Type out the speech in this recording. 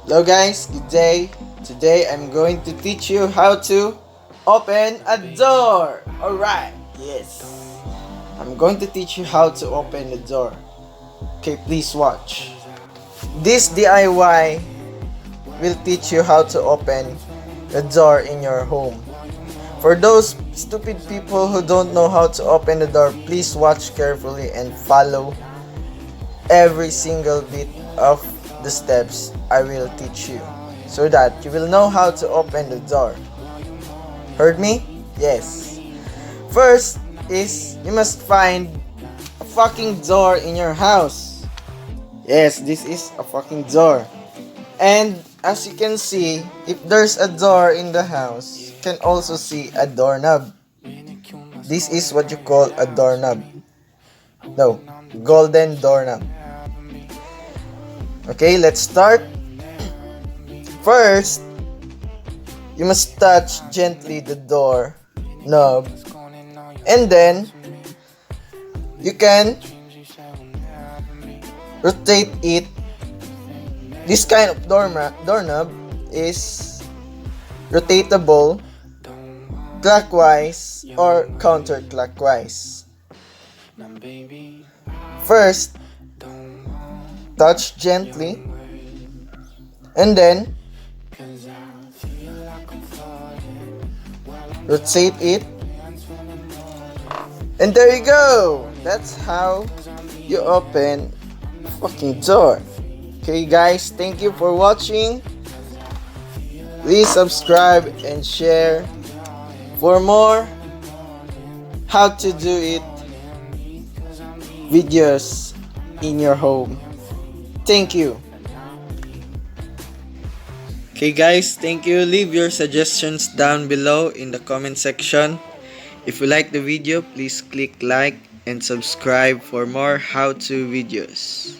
Hello guys, good day. Today I'm going to teach you how to open a door. Alright, yes. I'm going to teach you how to open the door. Okay, please watch. This DIY will teach you how to open the door in your home. For those stupid people who don't know how to open the door, please watch carefully and follow every single bit of the steps I will teach you so that you will know how to open the door. Heard me? Yes. First is you must find a fucking door in your house. Yes, this is a fucking door. And as you can see, if there's a door in the house, you can also see a doorknob. This is what you call a doorknob. No, golden doorknob. Okay, let's start. First, you must touch gently the door knob, and then you can rotate it. This kind of doorknob is rotatable clockwise or counterclockwise. First, touch gently, and then rotate it, and there you go. That's how you open a fucking door. Okay guys, thank you for watching. Please subscribe and share for more how to do it videos in your home. Thank you. Okay guys, thank you. Leave your suggestions down below in the comment section. If you like the video, please click like and subscribe for more how to videos.